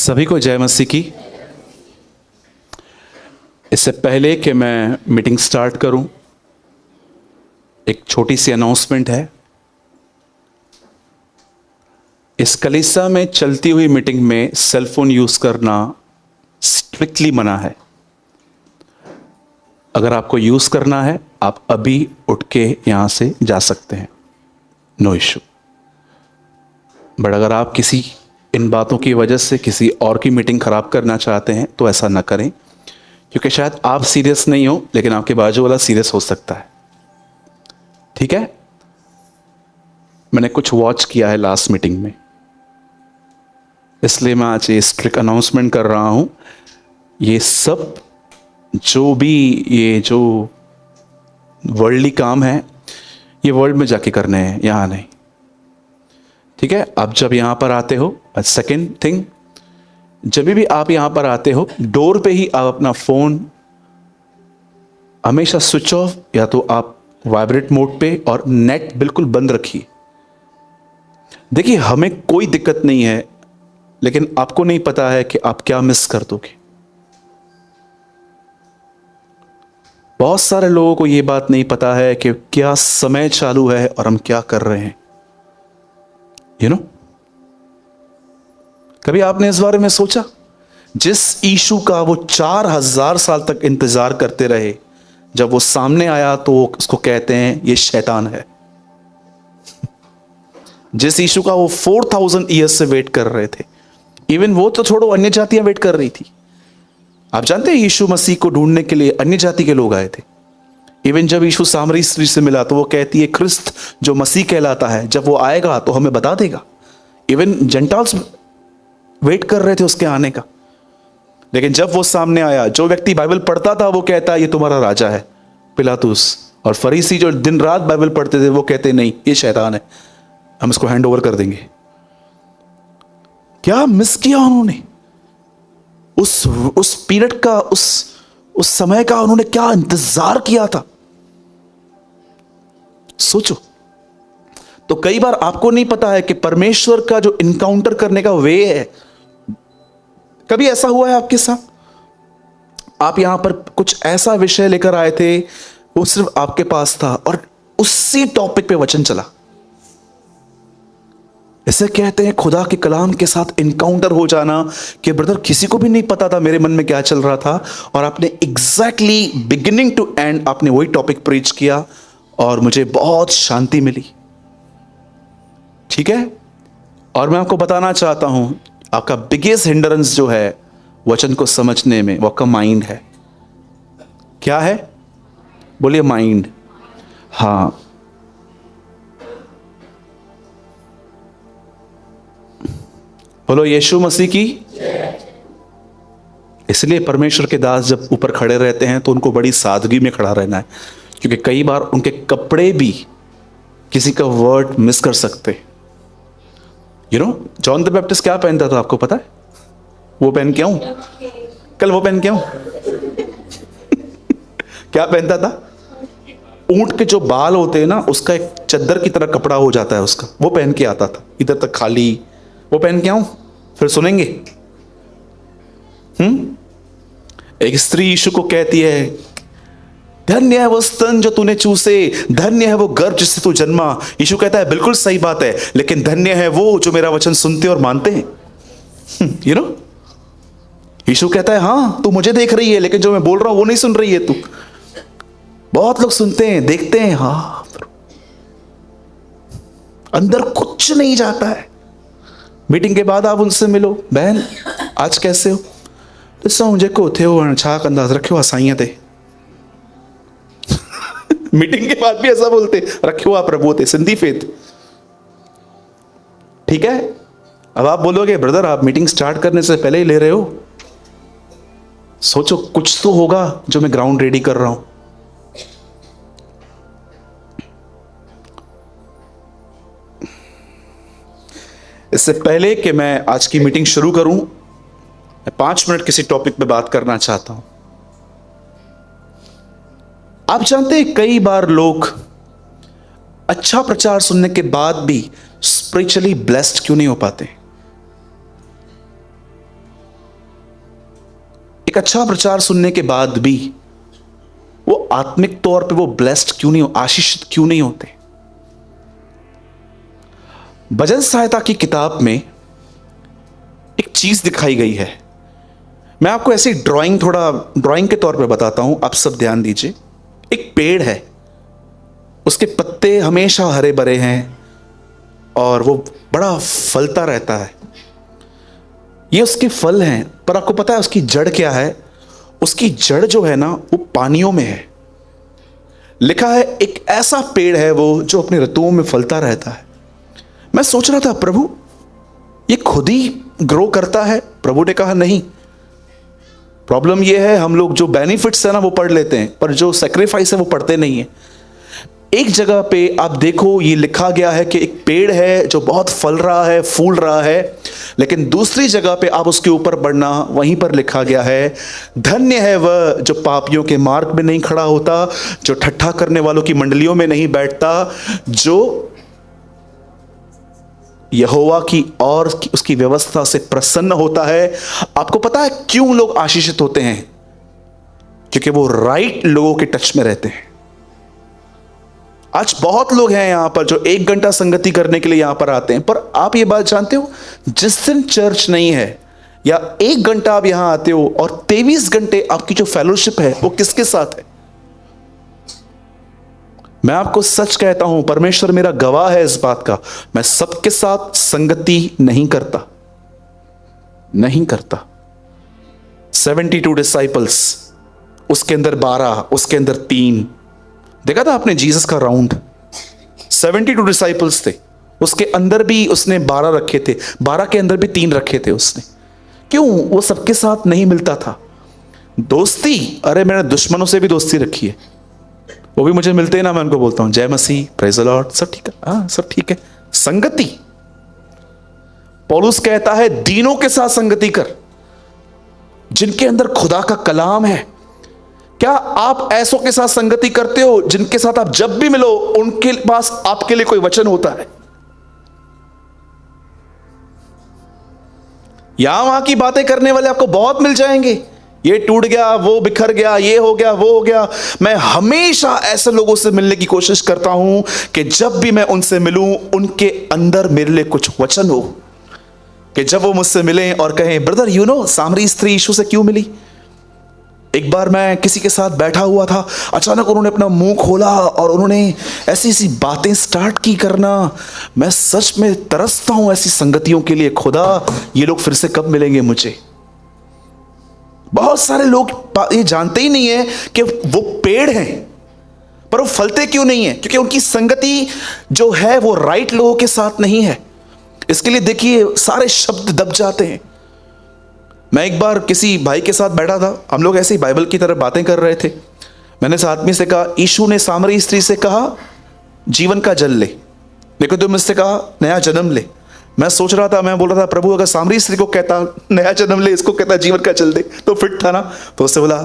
सभी को जय मसीह की। इससे पहले कि मैं मीटिंग स्टार्ट करूं, एक छोटी सी अनाउंसमेंट है। इस कलीसिया में चलती हुई मीटिंग में सेलफोन यूज करना स्ट्रिक्टली मना है। अगर आपको यूज करना है, आप अभी उठ के यहां से जा सकते हैं, नो इश्यू। बट अगर आप किसी इन बातों की वजह से किसी और की मीटिंग खराब करना चाहते हैं तो ऐसा ना करें, क्योंकि शायद आप सीरियस नहीं हो लेकिन आपके बाजू वाला सीरियस हो सकता है। ठीक है, मैंने कुछ वॉच किया है लास्ट मीटिंग में, इसलिए मैं आज ये स्ट्रिक्ट अनाउंसमेंट कर रहा हूं। ये सब जो वर्ल्डली काम है, ये वर्ल्ड में जाके करने हैं, यहां नहीं। ठीक है, आप जब यहां पर आते हो, सेकेंड थिंग, जब भी आप यहां पर आते हो, डोर पे ही आप अपना फोन हमेशा स्विच ऑफ या तो आप वाइब्रेट मोड पे और नेट बिल्कुल बंद रखिए। देखिए, हमें कोई दिक्कत नहीं है, लेकिन आपको नहीं पता है कि आप क्या मिस कर दोगे। बहुत सारे लोगों को यह बात नहीं पता है कि क्या समय चालू है और हम क्या कर रहे हैं। यू नो, कभी आपने इस बारे में सोचा? जिस यीशु का वो 4000 साल तक इंतजार करते रहे, जब वो सामने आया तो उसको कहते हैं ये शैतान है। जिस यीशु का वो 4000 ईयर्स से वेट कर रहे थे, इवन वो तो छोड़ो, अन्य जातियां वेट कर रही थी। आप जानते हैं, यीशु मसीह को ढूंढने के लिए अन्य जाति के लोग आए थे। इवन जब यीशु सामरी स्त्री से मिला तो वो कहती है, क्रिस्त जो मसीह कहलाता है, जब वो आएगा तो हमें बता देगा। इवन जेंटाल्स वेट कर रहे थे उसके आने का। लेकिन जब वो सामने आया, जो व्यक्ति बाइबल पढ़ता था वो कहता है ये तुम्हारा राजा है, पिलातुस। और फरीसी जो दिन रात बाइबल पढ़ते थे वो कहते नहीं, ये शैतान है, हम इसको हैंड ओवर कर देंगे। क्या मिस किया उन्होंने? उस पीरियड का, उस समय का उन्होंने क्या इंतजार किया था, सोचो। तो कई बार आपको नहीं पता है कि परमेश्वर का जो इनकाउंटर करने का वे है। कभी ऐसा हुआ है आपके साथ? आप यहां पर कुछ ऐसा विषय लेकर आए थे, वो सिर्फ आपके पास था और उसी टॉपिक पे वचन चला। इसे कहते हैं खुदा के कलाम के साथ इनकाउंटर हो जाना, कि ब्रदर किसी को भी नहीं पता था मेरे मन में क्या चल रहा था, और आपने एग्जैक्टली बिगिनिंग टू एंड आपने वही टॉपिक प्रीच किया और मुझे बहुत शांति मिली। ठीक है, और मैं आपको बताना चाहता हूं, आपका बिगेस्ट हिंड्रेंस जो है वचन को समझने में, वो आपका माइंड है। क्या है? बोलिए, माइंड। हाँ, बोलो यीशु मसीह की। इसलिए परमेश्वर के दास जब ऊपर खड़े रहते हैं तो उनको बड़ी सादगी में खड़ा रहना है, क्योंकि कई बार उनके कपड़े भी किसी का वर्ड मिस कर सकते। You know, John the Baptist क्या पहनता था, आपको पता है? वो पहन के आऊं कल, वो पहन के आऊं क्या पहनता था? ऊंट के जो बाल होते हैं ना, उसका एक चद्दर की तरह कपड़ा हो जाता है उसका, वो पहन के आता था, इधर तक खाली। वो पहन के आऊं, फिर सुनेंगे। एक स्त्री यीशु को कहती है, धन्य है वो स्तन जो तूने चूसे, धन्य है वो गर्भ जिससे तू जन्मा। यीशु कहता है बिल्कुल सही बात है, लेकिन धन्य है वो जो मेरा वचन सुनते और मानते हैं। यू नो, यीशु कहता है हाँ तू मुझे देख रही है, लेकिन जो मैं बोल रहा हूं वो नहीं सुन रही है तू। बहुत लोग सुनते हैं, देखते हैं, हाँ, अंदर कुछ नहीं जाता है। मीटिंग के बाद आप उनसे मिलो, बहन आज कैसे हो? तो मुझे को थे वो छा अंदाज रखियो साइया थे। मीटिंग के बाद भी ऐसा बोलते, रखियो आप प्रभु थे, सिंधी फेथ। ठीक है, अब आप बोलोगे ब्रदर आप मीटिंग स्टार्ट करने से पहले ही ले रहे हो। सोचो, कुछ तो होगा जो मैं ग्राउंड रेडी कर रहा हूं। इससे पहले कि मैं आज की मीटिंग शुरू करूं, मैं 5 मिनट किसी टॉपिक पे बात करना चाहता हूं। आप जानते हैं, कई बार लोग अच्छा प्रचार सुनने के बाद भी स्पिरिचुअली ब्लेस्ड क्यों नहीं हो पाते? एक अच्छा प्रचार सुनने के बाद भी वो आत्मिक तौर पे वो ब्लेस्ड क्यों नहीं, आशीषित क्यों नहीं होते? भजन सहायता की किताब में एक चीज दिखाई गई है। मैं आपको ऐसी ड्राइंग के तौर पे बताता हूं, आप सब ध्यान दीजिए। एक पेड़ है, उसके पत्ते हमेशा हरे भरे हैं और वो बड़ा फलता रहता है। ये उसके फल हैं, पर आपको पता है उसकी जड़ क्या है? उसकी जड़ जो है ना, वो पानियों में है। लिखा है एक ऐसा पेड़ है वो जो अपने ऋतुओं में फलता रहता है। मैं सोच रहा था, प्रभु ये खुद ही ग्रो करता है? प्रभु ने कहा नहीं। प्रॉब्लम ये है, हम लोग जो बेनिफिट्स है ना वो पढ़ लेते हैं, पर जो सेक्रीफाइस है वो पढ़ते नहीं है। एक जगह पे आप देखो, ये लिखा गया है कि एक पेड़ है जो बहुत फल रहा है, फूल रहा है, लेकिन दूसरी जगह पे आप उसके ऊपर बढ़ना, वहीं पर लिखा गया है, धन्य है वह जो पापियों के मार्ग में नहीं खड़ा होता, जो ठट्ठा करने वालों की मंडलियों में नहीं बैठता, जो यहोवा की और उसकी व्यवस्था से प्रसन्न होता है। आपको पता है क्यों लोग आशीषित होते हैं? क्योंकि वो राइट लोगों के टच में रहते हैं। आज बहुत लोग हैं यहां पर जो 1 घंटा संगति करने के लिए यहां पर आते हैं, पर आप ये बात जानते हो, जिस दिन चर्च नहीं है या 1 घंटा आप यहां आते हो और 23 घंटे आपकी जो फेलोशिप है वो किसके साथ है? मैं आपको सच कहता हूं, परमेश्वर मेरा गवाह है इस बात का, मैं सबके साथ संगति नहीं करता। 72 डिसाइपल्स, उसके अंदर 12, उसके अंदर 3। देखा था आपने जीसस का राउंड? 72 डिसाइपल्स थे, उसके अंदर भी उसने 12 रखे थे, 12 के अंदर भी 3 रखे थे उसने। क्यों? वो सबके साथ नहीं मिलता था। दोस्ती, अरे मैंने दुश्मनों से भी दोस्ती रखी है, वो भी मुझे मिलते हैं ना, मैं उनको बोलता हूं जय मसीह, प्रेज द लॉर्ड, सब ठीक है, हाँ सब ठीक है। संगति, पौलुस कहता है दीनों के साथ संगति कर, जिनके अंदर खुदा का कलाम है। क्या आप ऐसों के साथ संगति करते हो जिनके साथ आप जब भी मिलो उनके पास आपके लिए कोई वचन होता है? यहां वहां की बातें करने वाले आपको बहुत मिल जाएंगे, ये टूट गया, वो बिखर गया, ये हो गया, वो हो गया। मैं हमेशा ऐसे लोगों से मिलने की कोशिश करता हूं कि जब भी मैं उनसे मिलूं उनके अंदर मेरे लिए कुछ वचन हो, कि जब वो मुझसे मिलें और कहें ब्रदर यू नो सामरी स्त्री यीशु से क्यों मिली। एक बार मैं किसी के साथ बैठा हुआ था, अचानक उन्होंने अपना मुंह खोला और उन्होंने ऐसी ऐसी बातें स्टार्ट की करना। मैं सच में तरसता हूं ऐसी संगतियों के लिए। खुदा, ये लोग फिर से कब मिलेंगे मुझे? बहुत सारे लोग ये जानते ही नहीं है कि वो पेड़ हैं, पर वो फलते क्यों नहीं है? क्योंकि उनकी संगति जो है वो राइट लोगों के साथ नहीं है। इसके लिए देखिए सारे शब्द दब जाते हैं। मैं एक बार किसी भाई के साथ बैठा था, हम लोग ऐसे ही बाइबल की तरह बातें कर रहे थे। मैंने इस आदमी से कहा, यीशु ने सामरी स्त्री से कहा जीवन का जल ले, लेकिन तुम इससे कहा नया जन्म ले। मैं सोच रहा था, मैं बोल रहा था प्रभु अगर सामरी स्त्री को कहता नया जन्म ले, इसको कहता जीवन का जल दे, तो फिट था ना। तो उससे बोला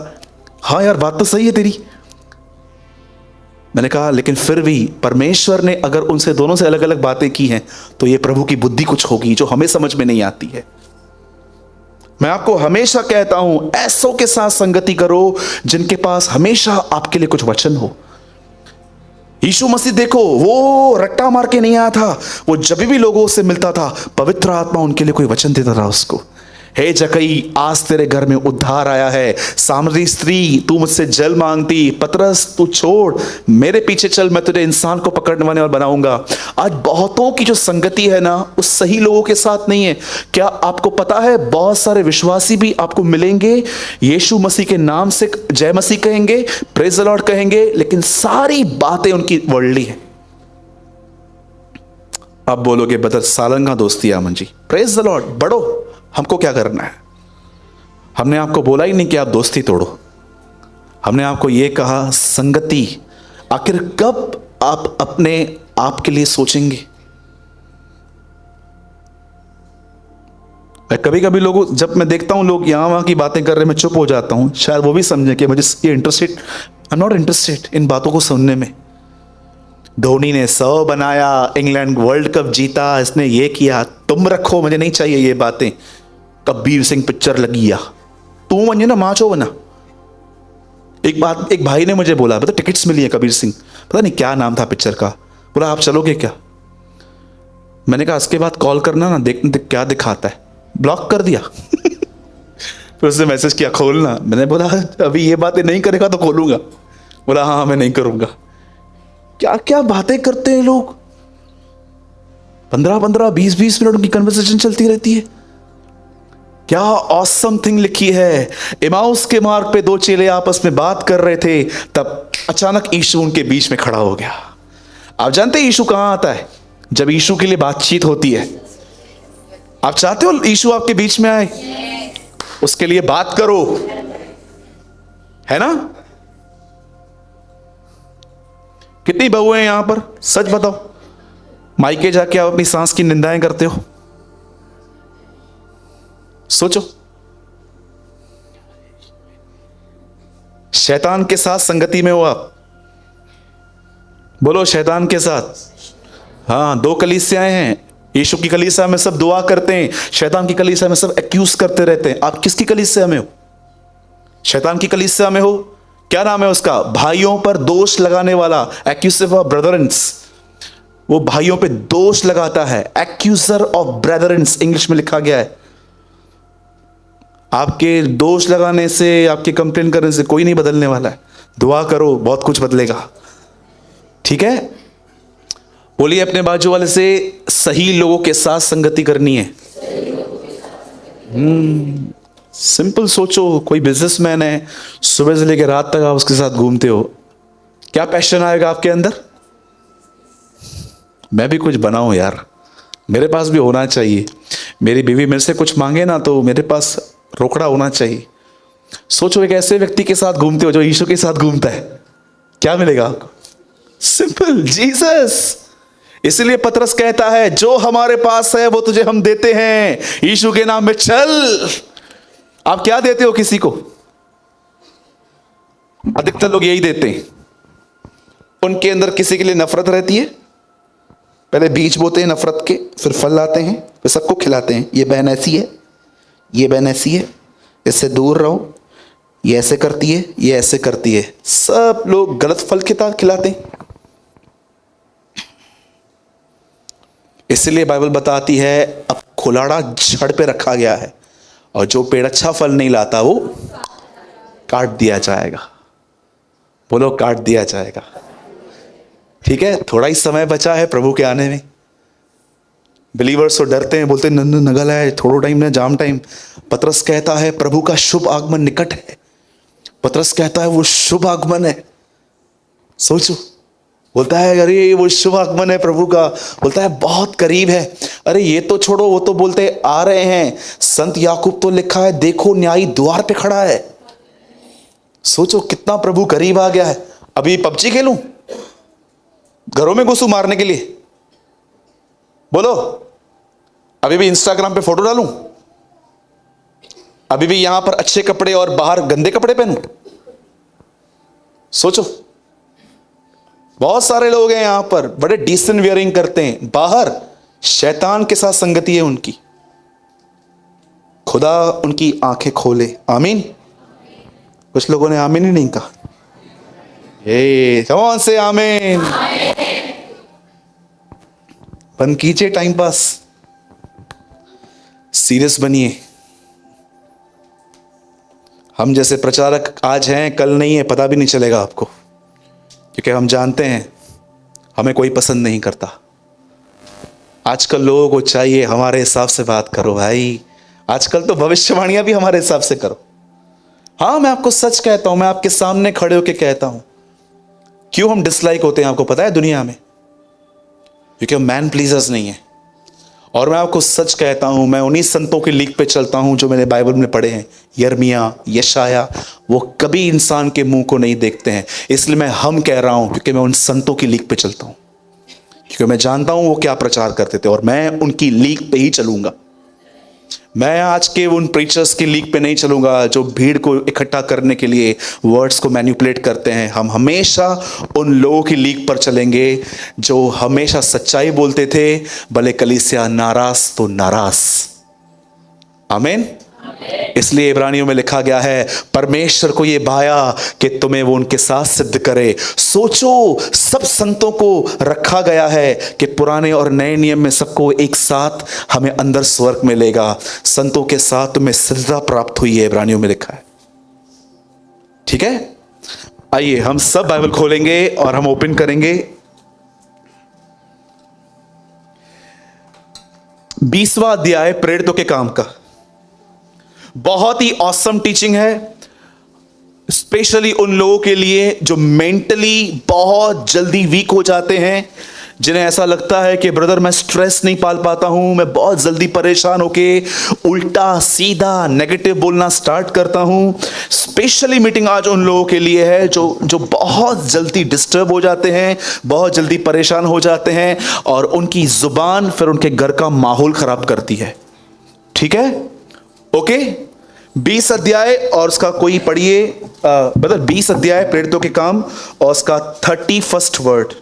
हाँ यार बात तो सही है तेरी। मैंने कहा लेकिन फिर भी परमेश्वर ने अगर उनसे दोनों से अलग अलग बातें की हैं तो ये प्रभु की बुद्धि कुछ होगी जो हमें समझ में नहीं आती है। मैं आपको हमेशा कहता हूं ऐसों के साथ संगति करो जिनके पास हमेशा आपके लिए कुछ वचन हो। यीशु मसीह देखो, वो रट्टा मार के नहीं आया था, वो जब भी लोगों से मिलता था पवित्र आत्मा उनके लिए कोई वचन देता था उसको। हे जकई आज तेरे घर में उद्धार आया है। सामरी स्त्री तू मुझसे जल मांगती, पतरस तू छोड़, मेरे पीछे चल, मैं तुझे इंसान को पकड़ने वाले और बनाऊंगा। आज बहुतों की जो संगति है ना उस सही लोगों के साथ नहीं है। क्या आपको पता है बहुत सारे विश्वासी भी आपको मिलेंगे, यीशु मसीह के नाम से जय मसीह कहेंगे, प्रेज द लॉर्ड कहेंगे, लेकिन सारी बातें उनकी वर्ल्डली है। अब बोलोगे बदर सालंगा दोस्ती आमन जी, प्रेज द लॉर्ड, बढ़ो, हमको क्या करना है? हमने आपको बोला ही नहीं कि आप दोस्ती तोड़ो, हमने आपको यह कहा संगति। आखिर कब आप अपने आप के लिए सोचेंगे? कभी कभी लोगों, जब मैं देखता हूं लोग यहां वहां की बातें कर रहे, मैं चुप हो जाता हूं, शायद वो भी समझे कि मुझे ये interested, I am not interested in बातों को सुनने में। धोनी ने 100 बनाया, इंग्लैंड वर्ल्ड कप जीता, इसने ये किया, तुम रखो, मुझे नहीं चाहिए ये बातें। कबीर सिंह पिक्चर लगी या तू वञे ना मां छो वञा। एक भाई ने मुझे बोला, पता टिकट्स मिली है कबीर सिंह, पता नहीं क्या नाम था पिक्चर का, बोला आप चलोगे क्या। मैंने कहा इसके बाद कॉल करना ना, देख क्या दिखाता है। ब्लॉक कर दिया। फिर उसने मैसेज किया खोलना। मैंने बोला अभी ये बातें नहीं करेगा तो खोलूंगा। बोला हाँ मैं नहीं करूंगा। क्या क्या बातें करते हैं लोग, 15-15 20-20 मिनट उनकी कन्वर्सेशन चलती रहती है। क्या ऑसम थिंग लिखी है। इमाउस के मार्ग पे दो चेले आपस में बात कर रहे थे, तब अचानक यीशु उनके बीच में खड़ा हो गया। आप जानते हैं यीशु कहां आता है? जब यीशु के लिए बातचीत होती है। आप चाहते हो यीशु आपके बीच में आए? उसके लिए बात करो, है ना? कितनी बहुएं हैं यहां पर, सच बताओ, मायके जाके आप अपनी सांस की निंदाएं करते हो? सोचो, शैतान के साथ संगति में हो आप। बोलो शैतान के साथ। हाँ, दो कलीसियाएं हैं। यीशु की कलीसिया में सब दुआ करते हैं, शैतान की कलीसिया में सब एक्यूज करते रहते हैं। आप किसकी कलीसिया में हो? शैतान की कलीसिया में हो। क्या नाम है उसका? भाइयों पर दोष लगाने वाला, एक्यूजिव ऑफ ब्रदरन्स। वो भाइयों पे दोष लगाता है, एक्यूजर ऑफ ब्रदरन्स इंग्लिश में लिखा गया है। आपके दोष लगाने से, आपके कंप्लेन करने से कोई नहीं बदलने वाला है। दुआ करो, बहुत कुछ बदलेगा। ठीक है? बोलिए अपने बाजू वाले से, सही लोगों के साथ संगति करनी है। सिंपल सोचो, कोई बिजनेसमैन है, सुबह से लेकर रात तक आप उसके साथ घूमते हो, क्या पैशन आएगा आपके अंदर? मैं भी कुछ बनाऊं यार, मेरे पास भी होना चाहिए। मेरी बीवी मेरे से कुछ मांगे ना तो मेरे पास रोकड़ा होना चाहिए। सोचो एक ऐसे व्यक्ति के साथ घूमते हो जो यीशु के साथ घूमता है, क्या मिलेगा आपको? Simple, Jesus. इसलिए पतरस कहता है जो हमारे पास है वो तुझे हम देते हैं, यीशु के नाम में चल। आप क्या देते हो किसी को? अधिकतर लोग यही देते हैं। उनके अंदर किसी के लिए नफरत रहती है, पहले बीज बोते हैं नफरत के, फिर फल लाते हैं, फिर सबको खिलाते हैं। ये बहन ऐसी है, ये बहन ऐसी है, इससे दूर रहो, ये ऐसे करती है, ये ऐसे करती है। सब लोग गलत फल खिलाते हैं। इसलिए बाइबल बताती है अब खुलाड़ा जड़ पे रखा गया है, और जो पेड़ अच्छा फल नहीं लाता वो काट दिया जाएगा। बोलो काट दिया जाएगा। ठीक है, थोड़ा ही समय बचा है प्रभु के आने में। बिलीवर्स तो डरते हैं, बोलते हैं नगल है, थोड़ा टाइम ना, जाम टाइम। पतरस कहता है प्रभु का शुभ आगमन निकट है। पतरस कहता है वो शुभ आगमन है। सोचो, बोलता है अरे वो शुभ आगमन है प्रभु का, बोलता है बहुत करीब है। अरे ये तो छोड़ो, वो तो बोलते आ रहे हैं। संत याकूब तो लिखा है देखो न्यायी द्वार पे खड़ा है। सोचो कितना प्रभु करीब आ गया है। अभी पबजी खेलूं, घरों में घुसूं मारने के लिए? बोलो, अभी भी इंस्टाग्राम पे फोटो डालूं? अभी भी यहां पर अच्छे कपड़े और बाहर गंदे कपड़े पहनूं? सोचो, बहुत सारे लोग हैं यहां पर बड़े डिसेंट वियरिंग करते हैं, बाहर शैतान के साथ संगति है उनकी। खुदा उनकी आंखें खोले। आमीन। कुछ लोगों ने आमीन ही नहीं कहा। कौन से आमीन? बंद कीजिए टाइम पास, सीरियस बनिए। हम जैसे प्रचारक आज हैं कल नहीं है, पता भी नहीं चलेगा आपको, क्योंकि हम जानते हैं हमें कोई पसंद नहीं करता। आजकल लोगों को चाहिए हमारे हिसाब से बात करो भाई। आजकल तो भविष्यवाणियां भी हमारे हिसाब से करो। हाँ, मैं आपको सच कहता हूं, मैं आपके सामने खड़े होकर कहता हूं, क्यों हम डिसलाइक होते हैं आपको पता है दुनिया में? क्योंकि हम मैन प्लीजर्स नहीं है। और मैं आपको सच कहता हूं, मैं उन्हीं संतों की लीक पे चलता हूं जो मैंने बाइबल में पढ़े हैं, यिर्मयाह, यशायाह। वो कभी इंसान के मुंह को नहीं देखते हैं। इसलिए मैं हम कह रहा हूं क्योंकि मैं उन संतों की लीक पे चलता हूं, क्योंकि मैं जानता हूं वो क्या प्रचार करते थे, और मैं उनकी लीक पे ही चलूंगा। मैं आज के उन प्रीचर्स की लीक पे नहीं चलूंगा जो भीड़ को इकट्ठा करने के लिए वर्ड्स को मैनिपुलेट करते हैं। हम हमेशा उन लोगों की लीक पर चलेंगे जो हमेशा सच्चाई बोलते थे, भले कलीसिया नाराज तो नाराज। आमीन। इसलिए इब्रानियों में लिखा गया है, परमेश्वर को यह भाया कि तुम्हें वो उनके साथ सिद्ध करे। सोचो, सब संतों को रखा गया है कि पुराने और नए नियम में सबको एक साथ हमें अंदर स्वर्ग मिलेगा। संतों के साथ तुम्हें सिद्धता प्राप्त हुई है, इब्रानियों में लिखा है। ठीक है, आइए हम सब बाइबल खोलेंगे और हम ओपन करेंगे 20वां अध्याय प्रेरितों के काम का। बहुत ही ऑसम टीचिंग है, स्पेशली उन लोगों के लिए जो मेंटली बहुत जल्दी वीक हो जाते हैं, जिन्हें ऐसा लगता है कि ब्रदर मैं स्ट्रेस नहीं पाल पाता हूं, मैं बहुत जल्दी परेशान होके उल्टा सीधा नेगेटिव बोलना स्टार्ट करता हूं। स्पेशली मीटिंग आज उन लोगों के लिए है जो बहुत जल्दी डिस्टर्ब हो जाते हैं, बहुत जल्दी परेशान हो जाते हैं, और उनकी जुबान फिर उनके घर का माहौल खराब करती है। ठीक है, ओके। 20 अध्याय और उसका कोई पढ़िए, मतलब 20 अध्याय प्रेरितों के काम और उसका 31 वर्ड।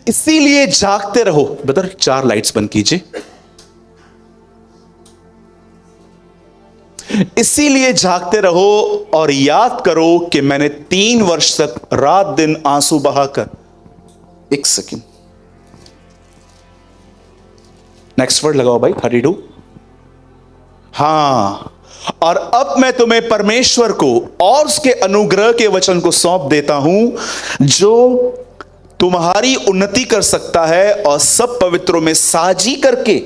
इसीलिए जागते रहो। ब्रदर 4 लाइट्स बंद कीजिए। इसीलिए जागते रहो और याद करो कि मैंने 3 वर्ष तक रात दिन आंसू बहाकर, एक सेकेंड, नेक्स्ट वर्ड लगाओ भाई, 32। हां, और अब मैं तुम्हें परमेश्वर को और उसके अनुग्रह के वचन को सौंप देता हूं, जो तुम्हारी उन्नति कर सकता है और सब पवित्रों में साझी करके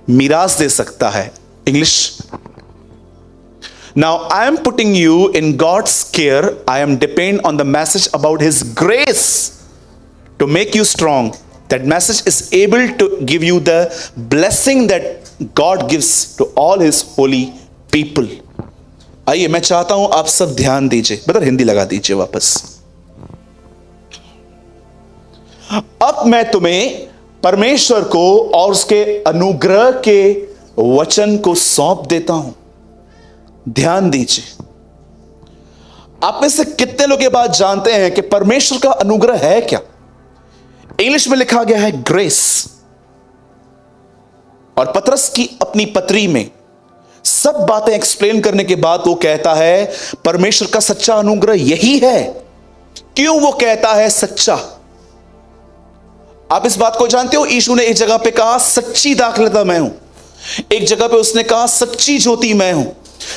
मीरास दे सकता है। English, now I am putting you in God's care, I am depend on the message about his grace to make you strong, that message is able to give you the blessing that God gives to all his holy people. आइए, मैं चाहता हूं आप सब ध्यान दीजिए। बता, हिंदी लगा दीजिए वापस। अब मैं तुम्हें परमेश्वर को और उसके अनुग्रह के वचन को सौंप देता हूं। ध्यान दीजिए, आप में से कितने लोग ये बात जानते हैं कि परमेश्वर का अनुग्रह है क्या? इंग्लिश में लिखा गया है ग्रेस, और पतरस की अपनी पत्री में सब बातें एक्सप्लेन करने के बाद वो कहता है परमेश्वर का सच्चा अनुग्रह यही है। क्यों वो कहता है सच्चा? आप इस बात को जानते हो, यीशु ने एक जगह पे कहा सच्ची दाखलता मैं हूं, एक जगह पे उसने कहा सच्ची ज्योति मैं हूं।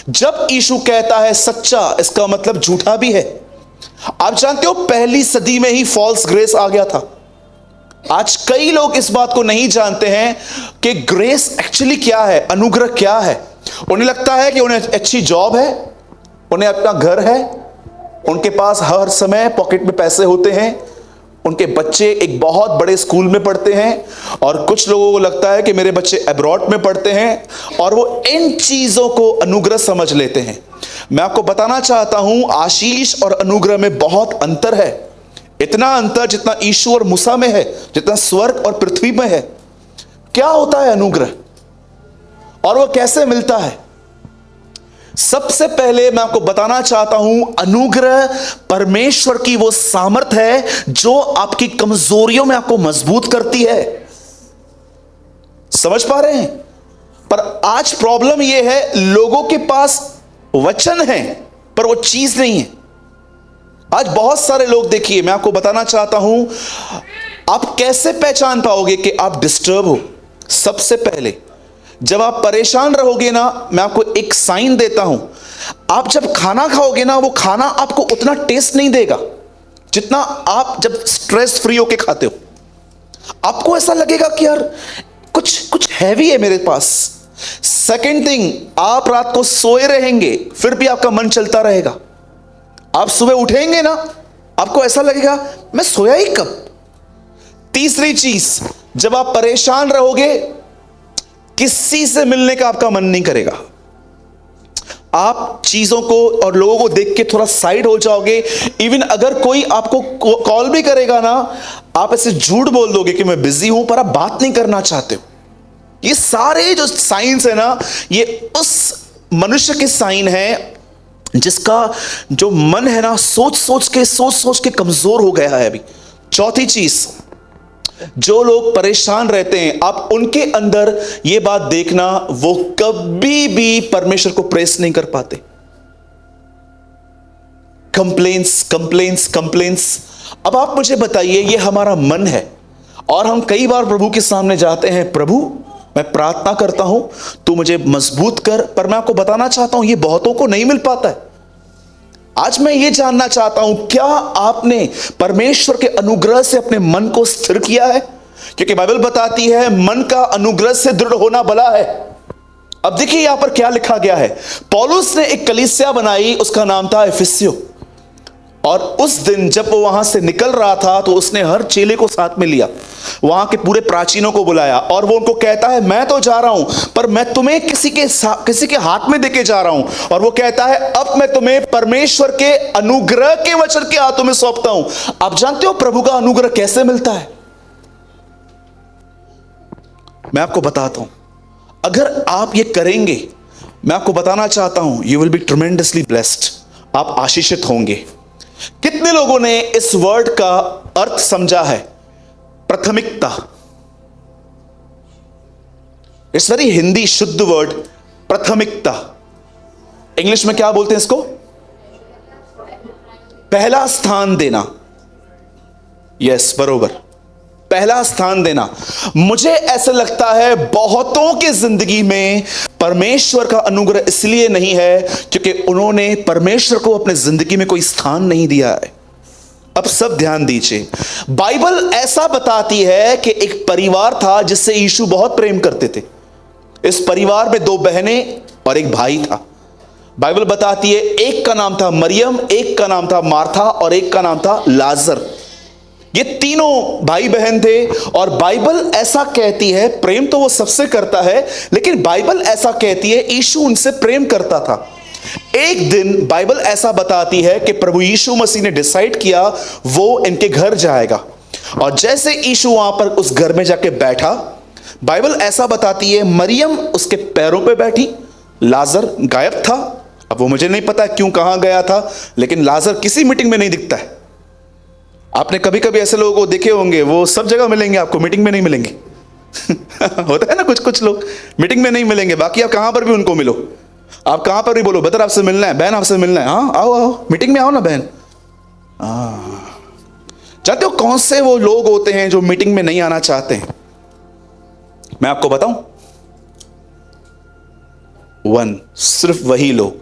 जब यीशु कहता है सच्चा, इसका मतलब झूठा भी है। आप जानते हो, पहली सदी में ही फॉल्स ग्रेस आ गया था। आज कई लोग इस बात को नहीं जानते हैं कि ग्रेस एक्चुअली क्या है, अनुग्रह क्या है। उन्हें लगता है कि उन्हें अच्छी जॉब है, उन्हें अपना घर है, उनके पास हर समय पॉकेट में पैसे होते हैं, उनके बच्चे एक बहुत बड़े स्कूल में पढ़ते हैं, और कुछ लोगों को लगता है कि मेरे बच्चे अब्रॉड में पढ़ते हैं, और वो इन चीजों को अनुग्रह समझ लेते हैं। मैं आपको बताना चाहता हूं, आशीष और अनुग्रह में बहुत अंतर है। इतना अंतर जितना यीशु और मूसा में है, जितना स्वर्ग और पृथ्वी में है। क्या होता है अनुग्रह और वो कैसे मिलता है? सबसे पहले मैं आपको बताना चाहता हूं, अनुग्रह परमेश्वर की वो सामर्थ है जो आपकी कमजोरियों में आपको मजबूत करती है। समझ पा रहे हैं? पर आज प्रॉब्लम यह है, लोगों के पास वचन है पर वो चीज नहीं है। आज बहुत सारे लोग, देखिए मैं आपको बताना चाहता हूं, आप कैसे पहचान पाओगे कि आप डिस्टर्ब हो? सबसे पहले जब आप परेशान रहोगे ना, मैं आपको एक साइन देता हूं, आप जब खाना खाओगे ना, वो खाना आपको उतना टेस्ट नहीं देगा जितना आप जब स्ट्रेस फ्री होके खाते हो। आपको ऐसा लगेगा कि यार कुछ हैवी है मेरे पास। सेकेंड थिंग, आप रात को सोए रहेंगे फिर भी आपका मन चलता रहेगा। आप सुबह उठेंगे ना, आपको ऐसा लगेगा मैं सोया ही कब। तीसरी चीज, जब आप परेशान रहोगे, किसी से मिलने का आपका मन नहीं करेगा। आप चीजों को और लोगों को देख के थोड़ा साइड हो जाओगे। इवन अगर कोई आपको कॉल भी करेगा ना, आप ऐसे झूठ बोल दोगे कि मैं बिजी हूं, पर आप बात नहीं करना चाहते हो। ये सारे जो साइंस है ना, ये उस मनुष्य के साइन है जिसका जो मन है ना, सोच सोच के कमजोर हो गया है अभी। चौथी चीज, जो लोग परेशान रहते हैं, आप उनके अंदर यह बात देखना, वो कभी भी परमेश्वर को प्रेस नहीं कर पाते। कंप्लेंट्स। अब आप मुझे बताइए, ये हमारा मन है और हम कई बार प्रभु के सामने जाते हैं, प्रभु मैं प्रार्थना करता हूं तू मुझे मजबूत कर, पर मैं आपको बताना चाहता हूं ये बहुतों को नहीं मिल पाता है। आज मैं ये जानना चाहता हूं, क्या आपने परमेश्वर के अनुग्रह से अपने मन को स्थिर किया है? क्योंकि बाइबल बताती है मन का अनुग्रह से दृढ़ होना भला है। अब देखिए यहां पर क्या लिखा गया है। पौलुस ने एक कलीसिया बनाई, उसका नाम था इफिसियो। और उस दिन जब वो वहां से निकल रहा था तो उसने हर चेले को साथ में लिया, वहां के पूरे प्राचीनों को बुलाया और वो उनको कहता है, मैं तो जा रहा हूं पर मैं तुम्हें किसी के हाथ में देके जा रहा हूं। और वो कहता है, अब मैं तुम्हें परमेश्वर के अनुग्रह के वचन के हाथों में सौंपता हूं। आप जानते हो प्रभु का अनुग्रह कैसे मिलता है? मैं आपको बताता हूं। अगर आप ये करेंगे, मैं आपको बताना चाहता हूं, you will be tremendously blessed. आप आशीषित होंगे। कितने लोगों ने इस वर्ड का अर्थ समझा है? प्राथमिकता। इट्स वेरी हिंदी शुद्ध वर्ड, प्राथमिकता। इंग्लिश में क्या बोलते हैं इसको? पहला स्थान देना। यस, बरोबर, पहला स्थान देना। मुझे ऐसा लगता है बहुतों की जिंदगी में परमेश्वर का अनुग्रह इसलिए नहीं है क्योंकि उन्होंने परमेश्वर को अपने जिंदगी में कोई स्थान नहीं दिया है। अब सब ध्यान दीजिए, बाइबल ऐसा बताती है कि एक परिवार था जिससे यीशु बहुत प्रेम करते थे। इस परिवार में 2 बहनें और एक भाई था। बाइबल बताती है एक का नाम था मरियम, एक का नाम था मार्था और एक का नाम था लाजर। ये तीनों भाई बहन थे और बाइबल ऐसा कहती है, प्रेम तो वो सबसे करता है, लेकिन बाइबल ऐसा कहती है यीशु उनसे प्रेम करता था। एक दिन बाइबल ऐसा बताती है कि प्रभु यीशु मसीह ने डिसाइड किया वो इनके घर जाएगा। और जैसे यीशु वहां पर उस घर में जाके बैठा, बाइबल ऐसा बताती है मरियम उसके पैरों पे बैठी, लाजर गायब था। अब वो मुझे नहीं पता क्यों कहां गया था, लेकिन लाजर किसी मीटिंग में नहीं दिखता है। आपने कभी कभी ऐसे लोगों को देखे होंगे, वो सब जगह मिलेंगे आपको, मीटिंग में नहीं मिलेंगे। होता है ना, कुछ लोग मीटिंग में नहीं मिलेंगे, बाकी आप कहां पर भी उनको मिलो। आप कहां पर भी बोलो, ब्रदर आपसे मिलना है, बहन आपसे मिलना है, हाँ आओ आओ मीटिंग में आओ ना बहन। जानते हो कौन से वो लोग होते हैं जो मीटिंग में नहीं आना चाहते हैं? मैं आपको बताऊं, सिर्फ वही लोग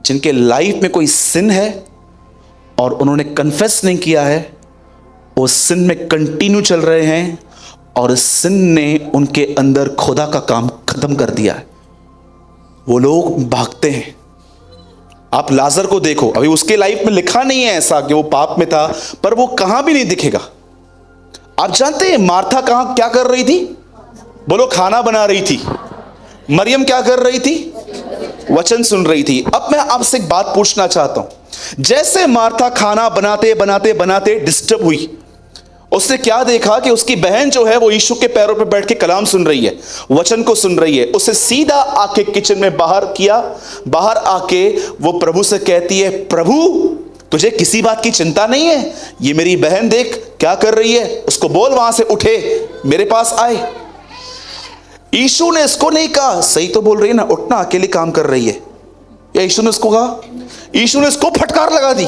जिनके लाइफ में कोई सिन है और उन्होंने कन्फेस नहीं किया है, वो सिन में कंटिन्यू चल रहे हैं और इस सिन ने उनके अंदर खुदा का काम खत्म कर दिया है। वो लोग भागते हैं। आप लाजर को देखो, अभी उसके लाइफ में लिखा नहीं है ऐसा कि वो पाप में था, पर वो कहां भी नहीं दिखेगा। आप जानते हैं मार्था कहां क्या कर रही थी? बोलो, खाना बना रही थी। मरियम क्या कर रही थी? वचन सुन रही थी। अब मैं आपसे एक बात पूछना चाहता हूं, जैसे मार्था खाना बनाते बनाते बनाते डिस्टर्ब हुई, उसने क्या देखा कि उसकी बहन जो है वो यीशु के पैरों पे बैठ के कलाम सुन रही है, वचन को सुन रही है। उसे सीधा आके किचन में बाहर आके वो प्रभु से कहती है, प्रभु तुझे किसी बात की चिंता नहीं है? ये मेरी बहन देख क्या कर रही है, उसको बोल वहां से उठे मेरे पास आए। यीशु ने इसको नहीं कहा, सही तो बोल रही है ना, उठना, अकेली काम कर रही है। या यीशु ने इसको कहा? यीशु ने इसको फटकार लगा दी।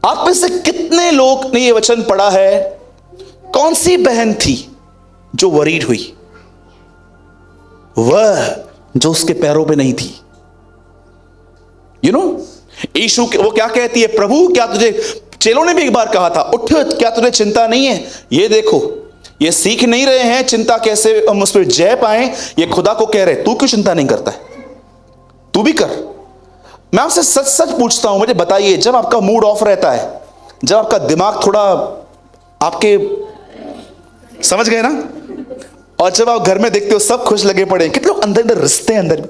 आप में से कितने लोग ने यह वचन पढ़ा है? कौन सी बहन थी जो वरीड हुई? वह जो उसके पैरों पे नहीं थी। यू नो, यीशु वो क्या कहती है, प्रभु क्या तुझे, चेलों ने भी एक बार कहा था, उठ, क्या तुझे चिंता नहीं है? ये देखो, ये सीख नहीं रहे हैं चिंता कैसे हम उस पर जय पाएं, ये खुदा को कह रहे, तू क्यों चिंता नहीं करता है? तू भी कर। मैं आपसे सच सच पूछता हूं, मुझे बताइए, जब आपका मूड ऑफ रहता है, जब आपका दिमाग थोड़ा आपके, समझ गए ना, और जब आप घर में देखते हो सब खुश लगे पड़े, कितने लोग अंदर अंदर रिश्ते हैं अंदर?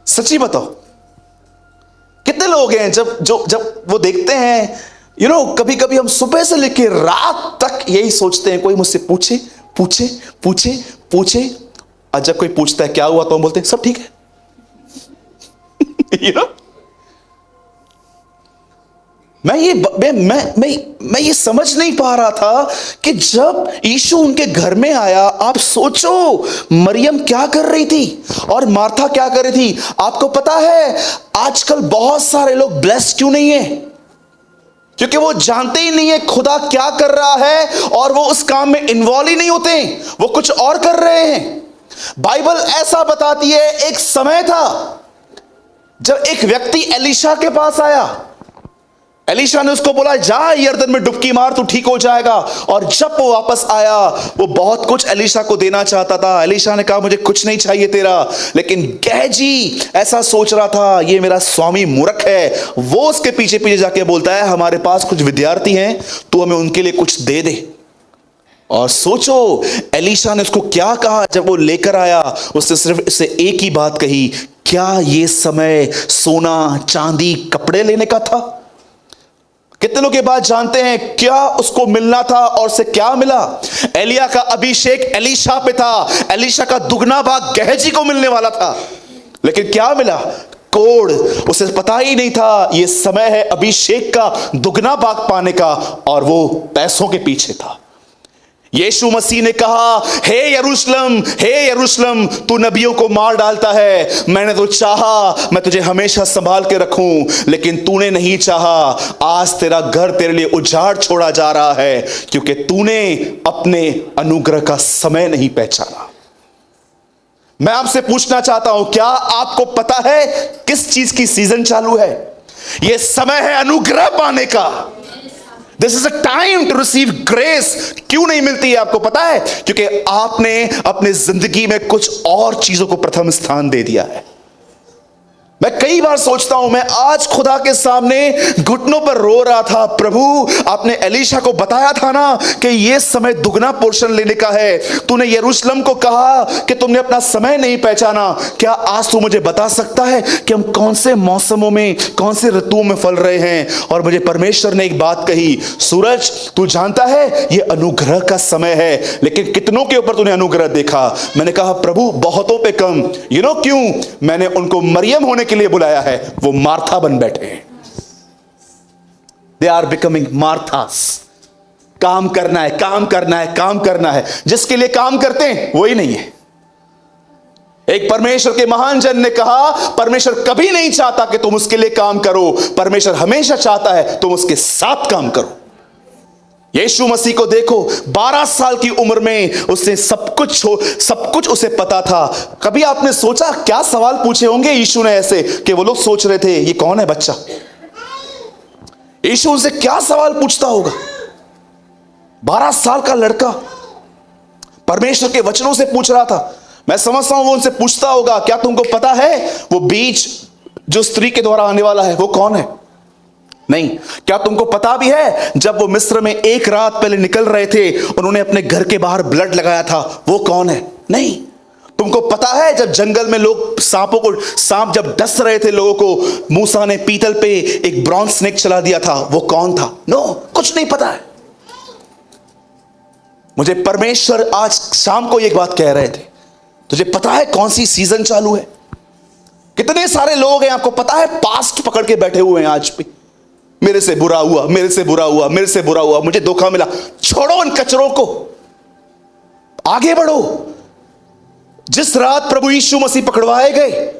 सच्ची बताओ, कितने लोग हैं जब वो देखते हैं, यू नो, कभी कभी हम सुबह से लेकर रात तक यही सोचते हैं, कोई मुझसे पूछे पूछे पूछे पूछे, आज जब कोई पूछता है क्या हुआ तो हम बोलते हैं सब ठीक है। you know? मैं ये समझ नहीं पा रहा था कि जब यीशु उनके घर में आया, आप सोचो मरियम क्या कर रही थी और मार्था क्या कर रही थी। आपको पता है आजकल बहुत सारे लोग ब्लेस्ड क्यों नहीं है? क्योंकि वो जानते ही नहीं है खुदा क्या कर रहा है और वो उस काम में इन्वॉल्व ही नहीं होते, वो कुछ और कर रहे हैं। बाइबल ऐसा बताती है, एक समय था जब एक व्यक्ति एलीशा के पास आया। एलीशा ने उसको बोला जा यरदन में डुबकी मार, तू ठीक हो जाएगा। और जब वो वापस आया, वो बहुत कुछ एलीशा को देना चाहता था। एलीशा ने कहा मुझे कुछ नहीं चाहिए तेरा, लेकिन गेहजी ऐसा सोच रहा था ये मेरा स्वामी मूर्ख है। वो उसके पीछे पीछे जाके बोलता है हमारे पास कुछ विद्यार्थी हैं, तू हमें उनके लिए कुछ दे दे। और सोचो एलीशा ने उसको क्या कहा जब वो लेकर आया। उसने सिर्फ इससे एक ही बात कही, क्या ये समय सोना चांदी कपड़े लेने का था? कितने लोग ये बात जानते हैं क्या उसको मिलना था और उसे क्या मिला? एलिया का अभिषेक एलीशा पे था, एलीशा का दुगना भाग गेहजी को मिलने वाला था, लेकिन क्या मिला? कोड़। उसे पता ही नहीं था ये समय है अभिषेक का दुगना भाग पाने का, और वो पैसों के पीछे था। यीशु मसीह ने कहा हे यरूशलेम तू नबियों को मार डालता है, मैंने तो चाहा मैं तुझे हमेशा संभाल के रखूं, लेकिन तूने नहीं चाहा। आज तेरा घर तेरे लिए उजाड़ छोड़ा जा रहा है क्योंकि तूने अपने अनुग्रह का समय नहीं पहचाना। मैं आपसे पूछना चाहता हूं, क्या आपको पता है किस चीज की सीजन चालू है? यह समय है अनुग्रह पाने का। This is a time to receive grace. क्यों नहीं मिलती है आपको पता है? क्योंकि आपने अपने जिंदगी में कुछ और चीजों को प्रथम स्थान दे दिया है। मैं कई बार सोचता हूं, मैं आज खुदा के सामने घुटनों पर रो रहा था, प्रभु आपने एलीशा को बताया था ना कि यह समय दुगना पोर्शन लेने का है। तूने यरूशलेम को कहा कि तुमने अपना समय नहीं पहचाना। क्या आज तू मुझे बता सकता है कि हम कौन से मौसमों में, कौन से ऋतुओं में फल रहे हैं? और मुझे परमेश्वर ने एक बात कही, सूरज तू जानता है यह अनुग्रह का समय है, लेकिन कितनों के ऊपर तूने अनुग्रह देखा? मैंने कहा प्रभु बहुतों पे कम। क्यों? मैंने उनको मरियम होने के लिए बुलाया है, वो मार्था बन बैठे हैं। They are becoming Marthas. काम करना है, काम करना है, काम करना है। जिसके लिए काम करते हैं वही नहीं है। एक परमेश्वर के महान जन ने कहा परमेश्वर कभी नहीं चाहता कि तुम उसके लिए काम करो, परमेश्वर हमेशा चाहता है तुम उसके साथ काम करो। यीशु मसीह को देखो, 12 साल की उम्र में उसने सब कुछ उसे पता था। कभी आपने सोचा क्या सवाल पूछे होंगे यीशु ने ऐसे कि वो लोग सोच रहे थे ये कौन है बच्चा? यीशु उनसे क्या सवाल पूछता होगा? 12 साल का लड़का परमेश्वर के वचनों से पूछ रहा था। मैं समझता हूं वो उनसे पूछता होगा क्या तुमको पता है वो बीज जो स्त्री के द्वारा आने वाला है वो कौन है? नहीं। क्या तुमको पता भी है जब वो मिस्र में एक रात पहले निकल रहे थे उन्होंने अपने घर के बाहर ब्लड लगाया था, वो कौन है? नहीं। तुमको पता है जब जंगल में लोग सांप जब डस रहे थे लोगों को, मूसा ने पीतल पे एक ब्रॉन्ज स्नेक चला दिया था, वो कौन था? नो, कुछ नहीं पता है। मुझे परमेश्वर आज शाम को एक बात कह रहे थे, तुझे पता है कौन सी सीजन चालू है? कितने सारे लोग हैं आपको पता है पास्ट पकड़ के बैठे हुए हैं आज भी, मेरे से बुरा हुआ, मेरे से बुरा हुआ, मेरे से बुरा हुआ, मुझे धोखा मिला। छोड़ो उन कचरों को, आगे बढ़ो। जिस रात प्रभु यीशु मसीह पकड़वाए गए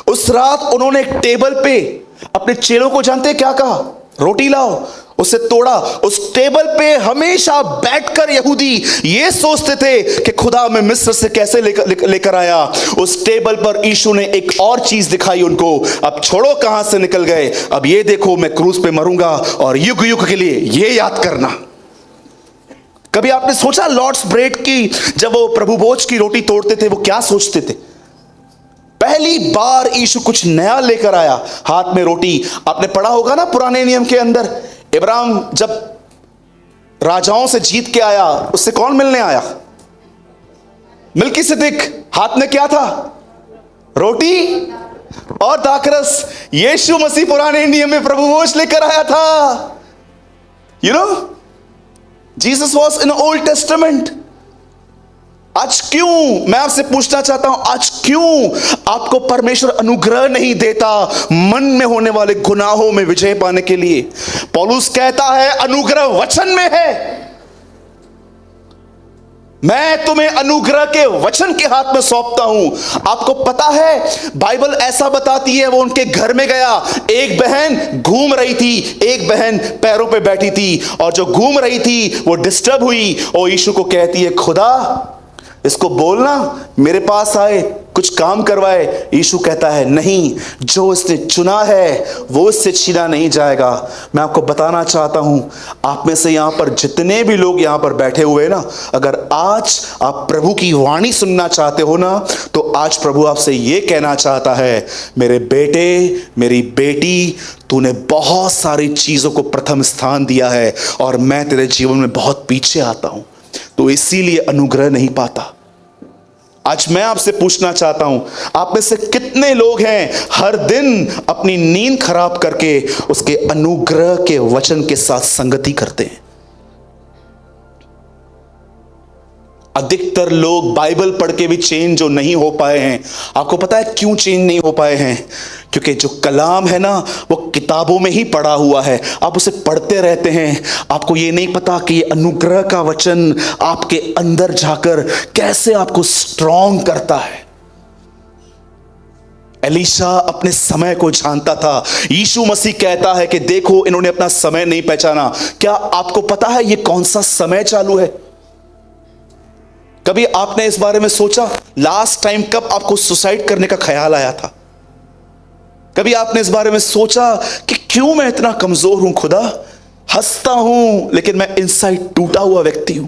उस रात उन्होंने एक टेबल पे अपने चेलों को जानते क्या कहा? रोटी लाओ। उसे तोड़ा। उस टेबल पे हमेशा बैठकर यहूदी ये सोचते थे कि खुदा में मिस्र से कैसे लेकर आया। उस टेबल पर यीशु ने एक और चीज दिखाई उनको। अब छोड़ो कहां से निकल गए, अब ये देखो मैं क्रूस पे मरूंगा और युग युग के लिए ये याद करना। कभी आपने सोचा लॉर्ड्स ब्रेड की जब वो प्रभु भोज की रोटी तोड़ते थे वो क्या सोचते थे? पहली बार यीशु कुछ नया लेकर आया, हाथ में रोटी। आपने पढ़ा होगा ना पुराने नियम के अंदर, इब्राहिम जब राजाओं से जीत के आया उससे कौन मिलने आया? मिल्कीसेदेक। हाथ में क्या था? रोटी और दाखरस। यीशु मसीह पुराने नियम में प्रभु भोज लेकर आया था। Jesus was in old testament. आज क्यों, मैं आपसे पूछना चाहता हूं, आज क्यों आपको परमेश्वर अनुग्रह नहीं देता मन में होने वाले गुनाहों में विजय पाने के लिए? पौलुस कहता है अनुग्रह वचन में है। मैं तुम्हें अनुग्रह के वचन के हाथ में सौंपता हूं। आपको पता है बाइबल ऐसा बताती है, वो उनके घर में गया, एक बहन घूम रही थी, एक बहन पैरों पे बैठी थी, और जो घूम रही थी वो डिस्टर्ब हुई और यीशु को कहती है, खुदा इसको बोलना मेरे पास आए, कुछ काम करवाए। यीशु कहता है नहीं, जो इसने चुना है वो इससे छीना नहीं जाएगा। मैं आपको बताना चाहता हूं, आप में से यहां पर जितने भी लोग यहां पर बैठे हुए ना, अगर आज आप प्रभु की वाणी सुनना चाहते हो ना, तो आज प्रभु आपसे ये कहना चाहता है, मेरे बेटे मेरी बेटी, तूने बहुत सारी चीजों को प्रथम स्थान दिया है और मैं तेरे जीवन में बहुत पीछे आता हूं, तो इसीलिए अनुग्रह नहीं पाता। आज मैं आपसे पूछना चाहता हूं, आप में से कितने लोग हैं हर दिन अपनी नींद खराब करके उसके अनुग्रह के वचन के साथ संगति करते हैं? अधिकतर लोग बाइबल पढ़ के भी चेंज जो नहीं हो पाए हैं, आपको पता है क्यों चेंज नहीं हो पाए हैं? क्योंकि जो कलाम है ना, वो किताबों में ही पढ़ा हुआ है, आप उसे पढ़ते रहते हैं। आपको ये नहीं पता कि ये अनुग्रह का वचन आपके अंदर जाकर कैसे आपको स्ट्रॉन्ग करता है। एलीशा अपने समय को जानता था। यीशु मसीह कहता है कि देखो इन्होंने अपना समय नहीं पहचाना। क्या आपको पता है ये कौन सा समय चालू है? कभी आपने इस बारे में सोचा लास्ट टाइम कब आपको सुसाइड करने का ख्याल आया था? कभी आपने इस बारे में सोचा कि क्यों मैं इतना कमजोर हूं खुदा, हंसता हूं लेकिन मैं इनसाइड टूटा हुआ व्यक्ति हूं?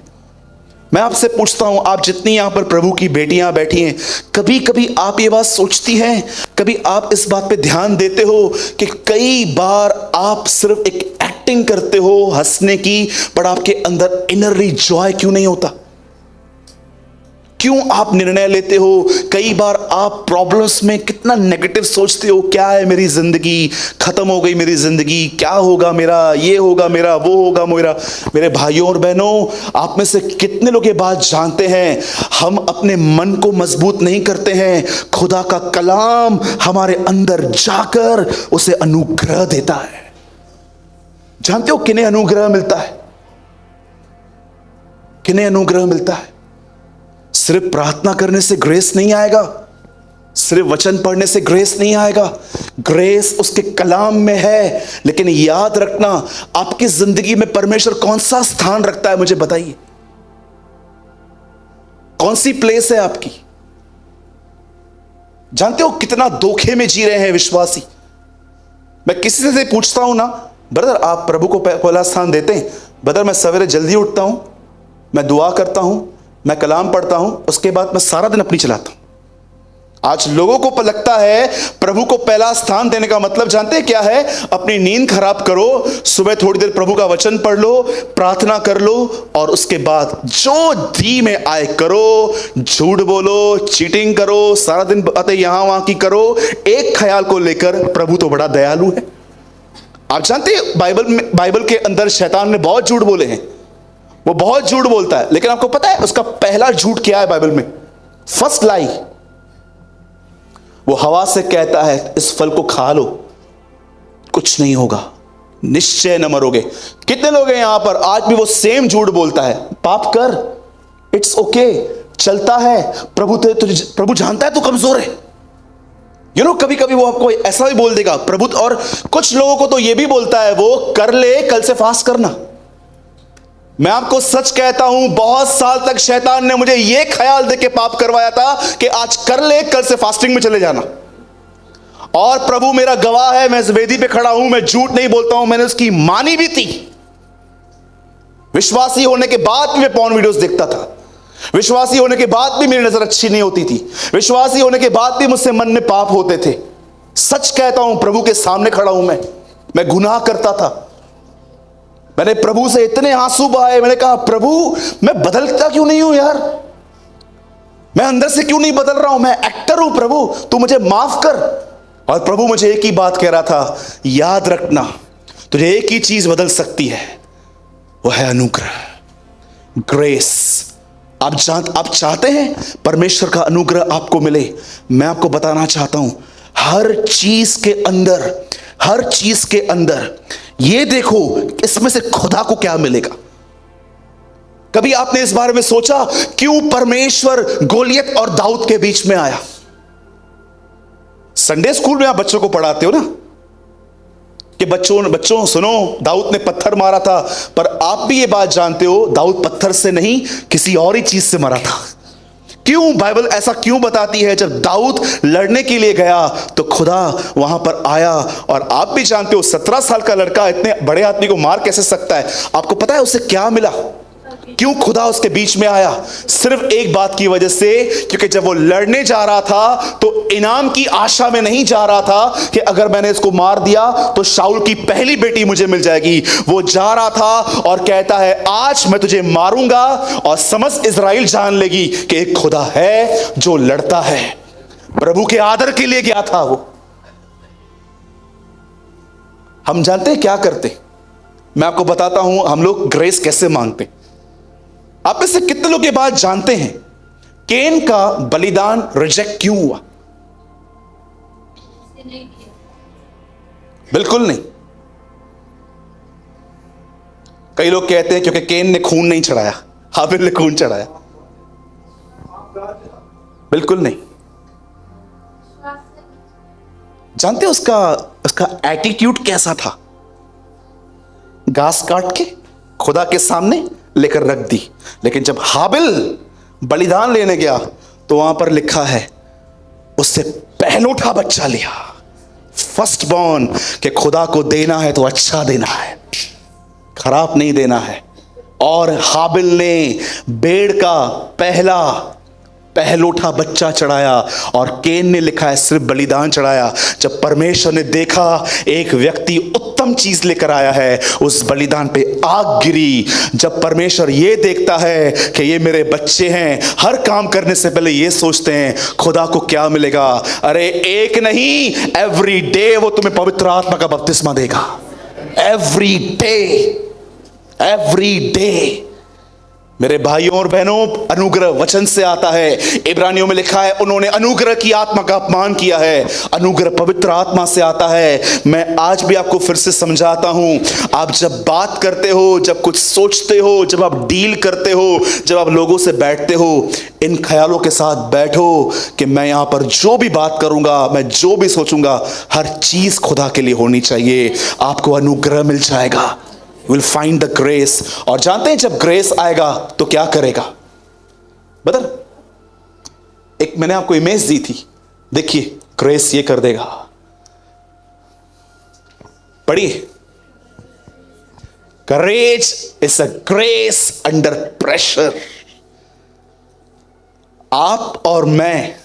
मैं आपसे पूछता हूं, आप जितनी यहां पर प्रभु की बेटियां बैठी हैं, कभी कभी आप ये बात सोचती हैं, कभी आप इस बात पे ध्यान देते हो कि कई बार आप सिर्फ एक एक्टिंग करते हो हंसने की, पर आपके अंदर इनरली जॉय क्यों नहीं होता? क्यों आप निर्णय लेते हो? कई बार आप प्रॉब्लम्स में कितना नेगेटिव सोचते हो, क्या है मेरी जिंदगी, खत्म हो गई मेरी जिंदगी, क्या होगा मेरा, ये होगा मेरा, वो होगा मेरा। मेरे भाइयों और बहनों, आप में से कितने लोग ये बात जानते हैं, हम अपने मन को मजबूत नहीं करते हैं, खुदा का कलाम हमारे अंदर जाकर उसे अनुग्रह देता है। जानते हो किन्हें अनुग्रह मिलता है? किन्हें अनुग्रह मिलता है? सिर्फ प्रार्थना करने से ग्रेस नहीं आएगा, सिर्फ वचन पढ़ने से ग्रेस नहीं आएगा। ग्रेस उसके कलाम में है, लेकिन याद रखना आपकी जिंदगी में परमेश्वर कौन सा स्थान रखता है, मुझे बताइए। कौन सी प्लेस है आपकी? जानते हो कितना धोखे में जी रहे हैं विश्वासी। मैं किसी से पूछता हूं ना, ब्रदर आप प्रभु को पहला स्थान देते हैं? ब्रदर मैं सवेरे जल्दी उठता हूं, मैं दुआ करता हूं, मैं कलाम पढ़ता हूं, उसके बाद मैं सारा दिन अपनी चलाता हूं। आज लोगों को लगता है प्रभु को पहला स्थान देने का मतलब जानते हैं क्या है? अपनी नींद खराब करो, सुबह थोड़ी देर प्रभु का वचन पढ़ लो, प्रार्थना कर लो, और उसके बाद जो धी में आए करो, झूठ बोलो, चीटिंग करो, सारा दिन बातें यहां वहां की करो, एक ख्याल को लेकर प्रभु तो बड़ा दयालु है। आप जानते हैं बाइबल के अंदर शैतान ने बहुत झूठ बोले हैं, वो बहुत झूठ बोलता है, लेकिन आपको पता है उसका पहला झूठ क्या है बाइबल में? फर्स्ट लाई, वो हवा से कहता है इस फल को खा लो, कुछ नहीं होगा, निश्चय न मरोगे। कितने लोग हैं यहां पर आज भी वो सेम झूठ बोलता है, पाप कर, इट्स ओके, चलता है, प्रभु जानता है तू कमजोर है। कभी कभी वो आपको ऐसा भी बोल देगा प्रभु, और कुछ लोगों को तो ये भी बोलता है वो, कर ले कल से फास्ट करना। मैं आपको सच कहता हूं, बहुत साल तक शैतान ने मुझे यह ख्याल देके पाप करवाया था कि आज कर ले कल से फास्टिंग में चले जाना, और प्रभु मेरा गवाह है, मैं इस वेदी पे खड़ा हूं, मैं झूठ नहीं बोलता हूं, मैंने उसकी मानी भी थी। विश्वासी होने के बाद भी मैं पॉर्न वीडियोस देखता था, विश्वासी होने के बाद भी मेरी नजर अच्छी नहीं होती थी, विश्वासी होने के बाद भी मुझसे मन में पाप होते थे। सच कहता हूं, प्रभु के सामने खड़ा हूं, मैं गुनाह करता था। मैंने प्रभु से इतने आंसू बहाए, मैंने कहा प्रभु मैं बदलता क्यों नहीं हूं यार, मैं अंदर से क्यों नहीं बदल रहा हूं, मैं एक्टर हूं प्रभु, तू मुझे माफ कर। और प्रभु मुझे एक ही बात कह रहा था, याद रखना तुझे एक ही चीज बदल सकती है, वो है अनुग्रह, ग्रेस। आप चाहते हैं परमेश्वर का अनुग्रह आपको मिले? मैं आपको बताना चाहता हूं, हर चीज के अंदर ये देखो इसमें से खुदा को क्या मिलेगा। कभी आपने इस बारे में सोचा क्यों परमेश्वर गोलियत और दाऊद के बीच में आया? संडे स्कूल में आप बच्चों को पढ़ाते हो ना कि बच्चों सुनो, दाऊद ने पत्थर मारा था, पर आप भी ये बात जानते हो दाऊद पत्थर से नहीं किसी और ही चीज से मरा था। क्यों बाइबल ऐसा क्यों बताती है? जब दाऊद लड़ने के लिए गया तो खुदा वहां पर आया। और आप भी जानते हो 17 साल का लड़का इतने बड़े आदमी को मार कैसे सकता है? आपको पता है उसे क्या मिला? क्यों खुदा उसके बीच में आया? सिर्फ एक बात की वजह से, क्योंकि जब वो लड़ने जा रहा था तो इनाम की आशा में नहीं जा रहा था कि अगर मैंने इसको मार दिया तो शाऊल की पहली बेटी मुझे मिल जाएगी। वो जा रहा था और कहता है आज मैं तुझे मारूंगा और समस्त इजराइल जान लेगी कि एक खुदा है जो लड़ता है। प्रभु के आदर के लिए गया था वो। हम जानते हैं क्या करते? मैं आपको बताता हूं हम लोग ग्रेस कैसे मांगते। आप में से कितने लोग ये बात जानते हैं केन का बलिदान रिजेक्ट क्यों हुआ? बिल्कुल नहीं। कई लोग कहते हैं क्योंकि केन ने खून नहीं चढ़ाया, हाबिल ने खून चढ़ाया। बिल्कुल नहीं। जानते हैं उसका एटीट्यूड कैसा था? घास काट के खुदा के सामने लेकर रख दी। लेकिन जब हाबिल बलिदान लेने गया तो वहां पर लिखा है उससे पहलौठा बच्चा लिया, फर्स्ट बॉर्न, कि खुदा को देना है तो अच्छा देना है, खराब नहीं देना है। और हाबिल ने भेड़ का पहलौठा बच्चा चढ़ाया और केन ने लिखा है सिर्फ बलिदान चढ़ाया। जब परमेश्वर ने देखा एक व्यक्ति उत्तम चीज लेकर आया है, उस बलिदान पे आग गिरी। जब परमेश्वर ये देखता है कि ये मेरे बच्चे हैं, हर काम करने से पहले ये सोचते हैं खुदा को क्या मिलेगा। अरे एक नहीं, एवरी डे वो तुम्हें पवित्र आत्मा का बपतिस्मा देगा। एवरी डे मेरे भाइयों और बहनों, अनुग्रह वचन से आता है। इब्रानियों में लिखा है उन्होंने अनुग्रह की आत्मा का अपमान किया है। अनुग्रह पवित्र आत्मा से आता है। मैं आज भी आपको फिर से समझाता हूं, आप जब बात करते हो, जब कुछ सोचते हो, जब आप डील करते हो, जब आप लोगों से बैठते हो, इन ख्यालों के साथ बैठो कि मैं यहां पर जो भी बात करूंगा, मैं जो भी सोचूंगा, हर चीज खुदा के लिए होनी चाहिए। आपको अनुग्रह मिल जाएगा। Will find the grace। और जानते हैं जब ग्रेस आएगा तो क्या करेगा? बदल एक मैंने आपको इमेज दी थी, देखिए ग्रेस ये कर देगा। पढ़िए, courage is a grace under pressure. आप और मैं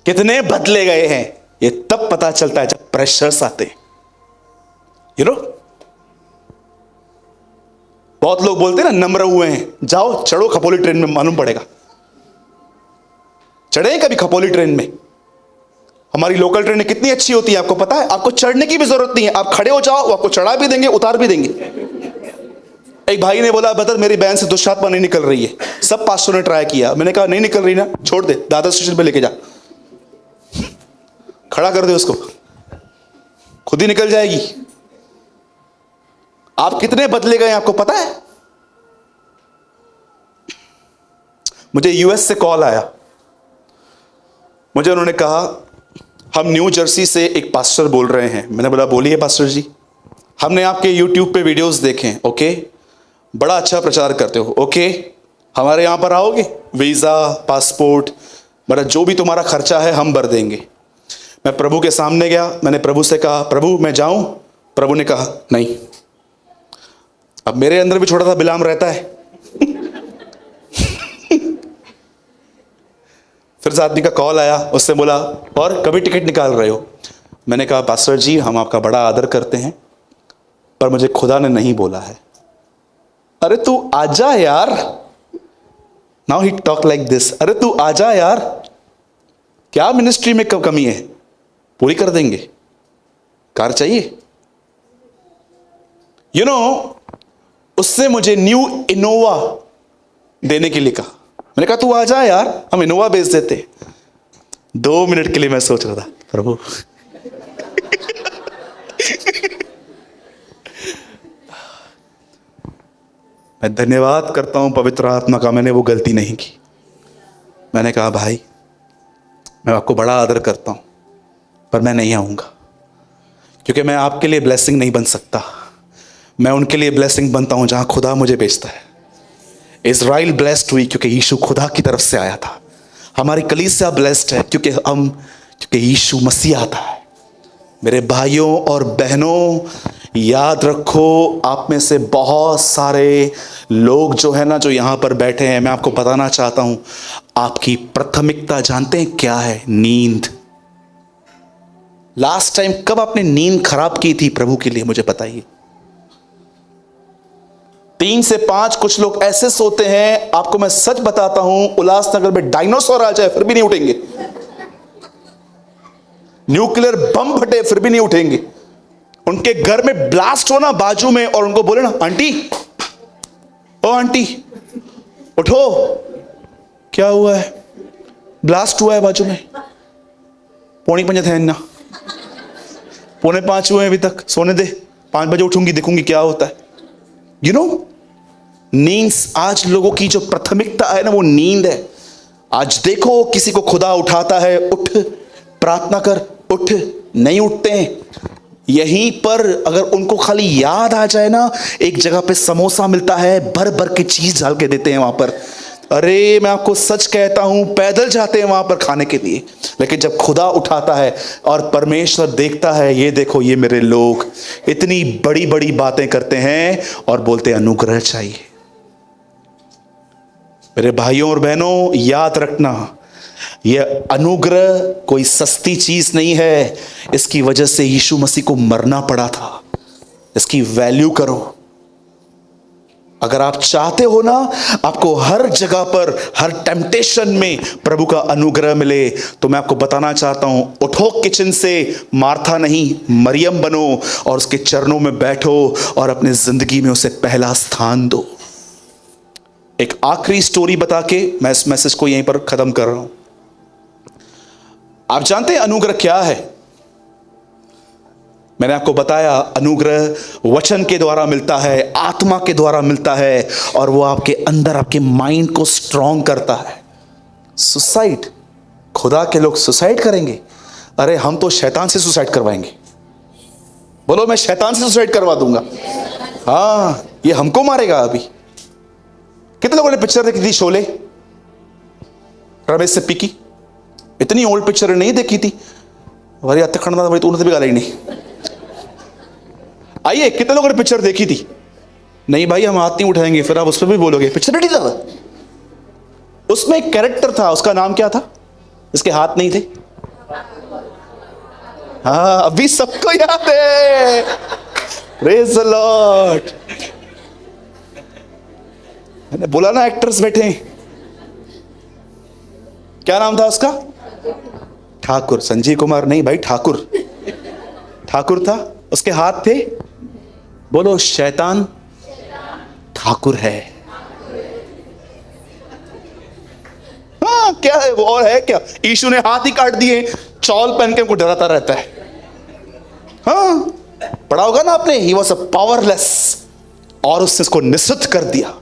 कितने बदले गए हैं ये तब पता चलता है जब प्रेशर्स आते। यू नो, बहुत लोग बोलते हैं ना नम्र हुए हैं, जाओ चढ़ो खपोली ट्रेन में, मालूम पड़ेगा। चढ़े कभी खपोली ट्रेन में? हमारी लोकल ट्रेनें कितनी अच्छी होती है आपको पता है? आपको चढ़ने की भी जरूरत नहीं है, आप खड़े हो जाओ, आपको चढ़ा भी देंगे, उतार भी देंगे। एक भाई ने बोला बदर मेरी बहन से दुष्ट आत्मा नहीं निकल रही है। सब पास्टरों ने ट्राई किया। मैंने कहा नहीं निकल रही ना, छोड़ दे, दादर स्टेशन पे लेके जा, खड़ा कर दे उसको, खुद ही निकल जाएगी। आप कितने बदले गए आपको पता है? मुझे यूएस से कॉल आया। मुझे उन्होंने कहा हम न्यू जर्सी से एक पास्टर बोल रहे हैं। मैंने बोला बोलिए पास्टर जी, हमने आपके यूट्यूब पे वीडियोस देखे हैं, ओके, बड़ा अच्छा प्रचार करते हो, ओके, हमारे यहाँ पर आओगे, वीज़ा पासपोर्ट मतलब जो भी तुम्हारा खर्चा है हम भर देंगे। मैं प्रभु के सामने गया, मैंने प्रभु से कहा प्रभु मैं जाऊं? प्रभु ने कहा नहीं। अब मेरे अंदर भी छोटा सा बिलाम रहता है। फिर से आदमी का कॉल आया, उससे बोला और कभी टिकट निकाल रहे हो? मैंने कहा पास्टर जी हम आपका बड़ा आदर करते हैं पर मुझे खुदा ने नहीं बोला है। अरे तू आजा यार। Now he talk like this, अरे तू आजा यार, क्या मिनिस्ट्री में कब कमी है, पूरी कर देंगे। कार चाहिए? यू नो, उससे मुझे न्यू इनोवा देने के लिए कहा। मैंने कहा तू आ जा यार, हम इनोवा भेज देते। 2 मिनट के लिए मैं सोच रहा था, प्रभु मैं धन्यवाद करता हूं पवित्र आत्मा का, मैंने वो गलती नहीं की। मैंने कहा भाई मैं आपको बड़ा आदर करता हूं, पर मैं नहीं आऊंगा, क्योंकि मैं आपके लिए ब्लेसिंग नहीं बन सकता। मैं उनके लिए ब्लेसिंग बनता हूं जहां खुदा मुझे भेजता है। इज़राइल ब्लेस्ड हुई क्योंकि यीशु खुदा की तरफ से आया था। हमारी कलीसिया ब्लेस्ड है क्योंकि यीशु मसीह आता है। मेरे भाइयों और बहनों, याद रखो, आप में से बहुत सारे लोग जो है ना, जो यहां पर बैठे हैं, मैं आपको बताना चाहता हूं, आपकी प्राथमिकता जानते हैं क्या है? नींद। लास्ट टाइम कब आपने नींद खराब की थी प्रभु के लिए, मुझे बताइए। 3 से 5 कुछ लोग ऐसे सोते हैं, आपको मैं सच बताता हूं, उल्लासनगर में डायनासोर आ जाए फिर भी नहीं उठेंगे, न्यूक्लियर बम फटे फिर भी नहीं उठेंगे। उनके घर में ब्लास्ट हो ना बाजू में, और उनको बोले ना आंटी, ओ आंटी उठो, क्या हुआ है? ब्लास्ट हुआ है बाजू में। 4:45 थे ना, 4:45 हुए अभी तक, सोने दे, 5 बजे उठूंगी, देखूंगी क्या होता है। यू नो, नींद आज लोगों की जो प्राथमिकता है ना, वो नींद है। आज देखो किसी को खुदा उठाता है, उठ प्रार्थना कर, उठ, नहीं उठते हैं। यहीं पर अगर उनको खाली याद आ जाए ना, एक जगह पे समोसा मिलता है, भर भर के चीज डाल के देते हैं वहां पर। अरे मैं आपको सच कहता हूं, पैदल जाते हैं वहां पर खाने के लिए। लेकिन जब खुदा उठाता है और परमेश्वर देखता है, ये देखो ये मेरे लोग इतनी बड़ी बड़ी बातें करते हैं और बोलते हैं अनुग्रह चाहिए। मेरे भाइयों और बहनों, याद रखना, यह अनुग्रह कोई सस्ती चीज नहीं है। इसकी वजह से यीशु मसीह को मरना पड़ा था। इसकी वैल्यू करो। अगर आप चाहते हो ना आपको हर जगह पर, हर टेम्पटेशन में प्रभु का अनुग्रह मिले, तो मैं आपको बताना चाहता हूं, उठो किचन से, मार्था नहीं मरियम बनो और उसके चरणों में बैठो और अपने जिंदगी में उसे पहला स्थान दो। एक आखिरी स्टोरी बता के मैं इस मैसेज को यहीं पर खत्म कर रहा हूं। आप जानते हैं अनुग्रह क्या है? मैंने आपको बताया, अनुग्रह वचन के द्वारा मिलता है, आत्मा के द्वारा मिलता है, और वो आपके अंदर आपके माइंड को स्ट्रांग करता है। सुसाइड, खुदा के लोग सुसाइड करेंगे? अरे हम तो शैतान से सुसाइड करवाएंगे। बोलो मैं शैतान से सुसाइड करवा दूंगा। हाँ, ये हमको मारेगा। अभी कितने लोगों ने पिक्चर देखी थी शोले, रमेश सिप्पी की? इतनी ओल्ड पिक्चर नहीं देखी थी। वरी अत्ते खड़ना वरी तो उन्होंने भी गाला ही नहीं। आइए, कितने लोगों ने पिक्चर देखी थी? नहीं भाई हम हाथ नहीं उठाएंगे, फिर आप उस पर भी बोलोगे पिक्चर नहीं था। उसमें एक कैरेक्टर था, उसका नाम क्या था? इसके हाथ नहीं थे। हाँ, अभी सबको याद है। Praise the Lord. मैंने बोला ना एक्टर्स बैठे हैं। क्या नाम था उसका? ठाकुर। संजीव कुमार नहीं भाई, ठाकुर। ठाकुर था। उसके हाथ थे। बोलो शैतान ठाकुर है। हाँ, क्या है वो? और है क्या? यीशु ने हाथ ही काट दिए, चौल पहन के उनको डराता रहता है। हाँ, पढ़ा होगा ना आपने, ही वॉज अ पावरलेस, और उसने उसको निश्चित कर दिया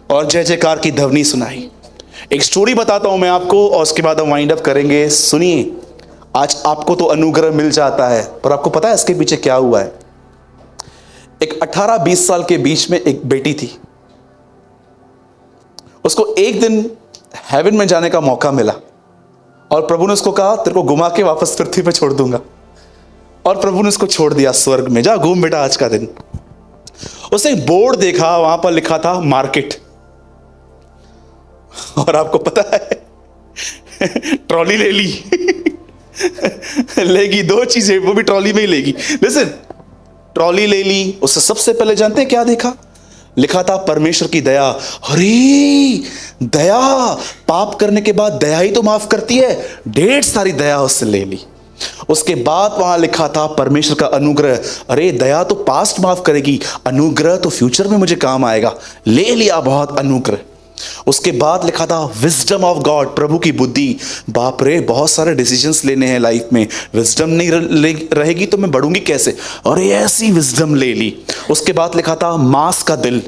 और जय जयकार की ध्वनि सुनाई। एक स्टोरी बताता हूं मैं आपको और उसके बाद हम वाइंड अप करेंगे। सुनिए, आज आपको तो अनुग्रह मिल जाता है, पर आपको पता है इसके पीछे क्या हुआ है? एक 18-20 साल के बीच में एक बेटी थी। उसको एक दिन हेवन में जाने का मौका मिला और प्रभु ने उसको कहा तेरे को घुमा के वापस पृथ्वी पे छोड़ दूंगा। और प्रभु ने उसको छोड़ दिया स्वर्ग में, जा घूम बेटा आज का दिन। उसने एक बोर्ड देखा, वहां पर लिखा था मार्केट। और आपको पता है ट्रॉली ले ली। लेगी 2 चीजें, वो भी ट्रॉली में ही लेगी। लिसन, ट्रॉली ले ली। उससे सबसे पहले जानते हैं क्या देखा? लिखा था परमेश्वर की दया। अरे दया, पाप करने के बाद दया ही तो माफ करती है। ढेर सारी दया उससे ले ली। उसके बाद वहां लिखा था परमेश्वर का अनुग्रह। अरे दया तो पास्ट माफ करेगी, अनुग्रह तो फ्यूचर में मुझे काम आएगा। ले लिया बहुत अनुग्रह। उसके बाद लिखा था विजडम ऑफ गॉड, प्रभु की बुद्धि। बाप रे, बहुत सारे डिसीजंस लेने हैं लाइफ में, विजडम नहीं रहेगी तो मैं बढ़ूंगी कैसे, और ऐसी विजडम ले ली। उसके बाद लिखा था मांस का दिल।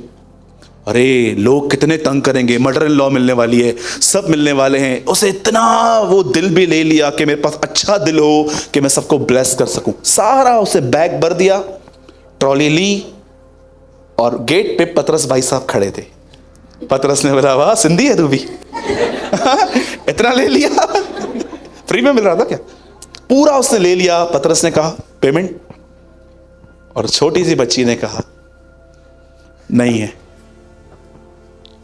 अरे लोग कितने तंग करेंगे, मदर इन लॉ मिलने वाली है, सब मिलने वाले हैं, उसे इतना वो दिल भी ले लिया कि मेरे पास अच्छा दिल हो कि मैं सबको ब्लेस कर सकूं। सारा उसे बैग भर दिया, ट्रॉली ली, और गेट पे पतरस भाई साहब खड़े थे। पतरस ने बोला वाह सिंधी है तू भी इतना ले लिया फ्री में मिल रहा था क्या? पूरा उसने ले लिया। पतरस ने कहा पेमेंट, और छोटी सी बच्ची ने कहा नहीं है।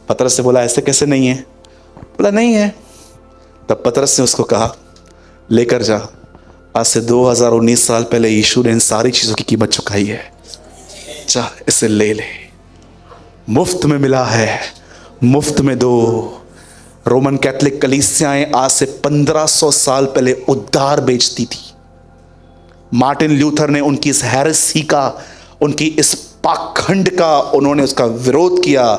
पतरस ने बोला ऐसे कैसे नहीं है? बोला नहीं है। तब पतरस ने उसको कहा लेकर जा, आज से 2019 साल पहले यीशु ने इन सारी चीजों की कीमत चुकाई है, जा इसे ले ले, मुफ्त में मिला है, मुफ्त में दो। रोमन कैथोलिक कलीसियाएं आज से 1500 साल पहले उद्धार बेचती थी। मार्टिन ल्यूथर ने उनकी इस हेरेसी का, उनकी इस पाखंड का, उन्होंने उसका विरोध किया।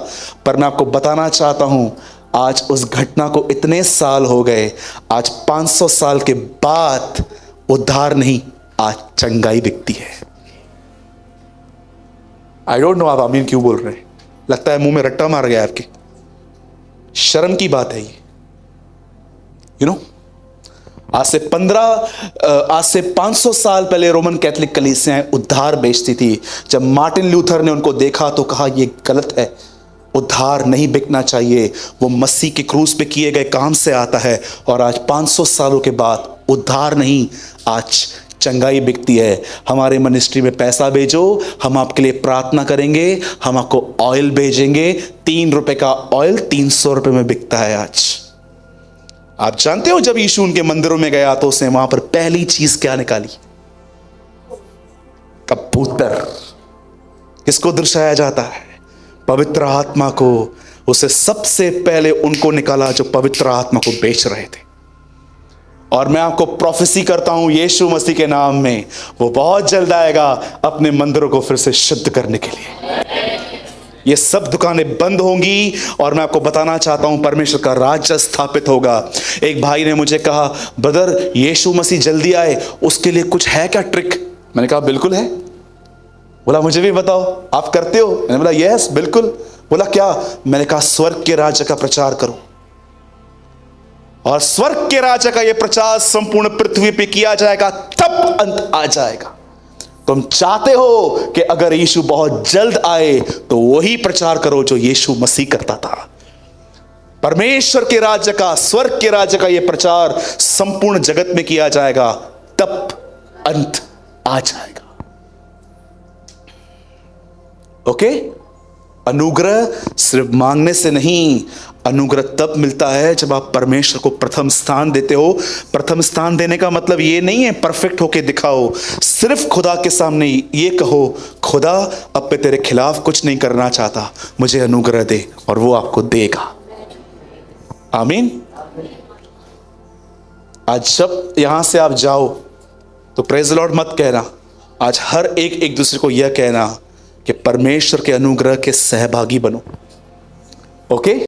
पर मैं आपको बताना चाहता हूं, आज उस घटना को इतने साल हो गए, आज 500 साल के बाद उद्धार नहीं, आज चंगाई दिखती है। आई डोंट नो आप आमीन क्यों बोल रहे हैं, लगता है मुंह में रट्टा मार गया आपके। शर्म की बात है ये, यू नो। आज से 500 साल पहले रोमन कैथोलिक कलीसियाएं उद्धार बेचती थी। जब मार्टिन लूथर ने उनको देखा तो कहा यह गलत है, उद्धार नहीं बिकना चाहिए, वो मसीह के क्रूस पे किए गए काम से आता है। और आज 500 सालों के बाद उद्धार नहीं, आज चंगाई बिकती है। हमारे मिनिस्ट्री में पैसा भेजो, हम आपके लिए प्रार्थना करेंगे, हम आपको ऑयल भेजेंगे। 3 रुपए का ऑयल 300 रुपए में बिकता है आज। आप जानते हो जब यीशु उनके मंदिरों में गया तो उसने वहां पर पहली चीज क्या निकाली? कबूतर। किसको दर्शाया जाता है? पवित्र आत्मा को। उसे सबसे पहले उनको निकाला जो पवित्र आत्मा को बेच रहे थे। और मैं आपको प्रोफेसी करता हूं यीशु मसीह के नाम में, वो बहुत जल्द आएगा अपने मंदिरों को फिर से शुद्ध करने के लिए। ये सब दुकानें बंद होंगी और मैं आपको बताना चाहता हूं परमेश्वर का राज्य स्थापित होगा। एक भाई ने मुझे कहा ब्रदर यीशु मसीह जल्दी आए, उसके लिए कुछ है क्या ट्रिक? मैंने कहा बिल्कुल है। बोला मुझे भी बताओ, आप करते हो? मैंने बोला यस बिल्कुल। बोला क्या? मैंने कहा स्वर्ग के राज्य का प्रचार करो, और स्वर्ग के राज्य का यह प्रचार संपूर्ण पृथ्वी पे किया जाएगा, तब अंत आ जाएगा। तुम चाहते हो कि अगर यीशु बहुत जल्द आए तो वही प्रचार करो जो यीशु मसीह करता था। परमेश्वर के राज्य का, स्वर्ग के राज्य का यह प्रचार संपूर्ण जगत में किया जाएगा, तब अंत आ जाएगा। ओके? अनुग्रह सिर्फ मांगने से नहीं, अनुग्रह तब मिलता है जब आप परमेश्वर को प्रथम स्थान देते हो। प्रथम स्थान देने का मतलब ये नहीं है परफेक्ट होके दिखाओ, सिर्फ खुदा के सामने ये कहो खुदा अब मैं तेरे खिलाफ कुछ नहीं करना चाहता, मुझे अनुग्रह दे, और वो आपको देगा। आमीन। आज जब यहां से आप जाओ तो प्रेज द लॉर्ड मत कहना, आज हर एक दूसरे को यह कहना कि परमेश्वर के अनुग्रह के सहभागी बनो। ओके?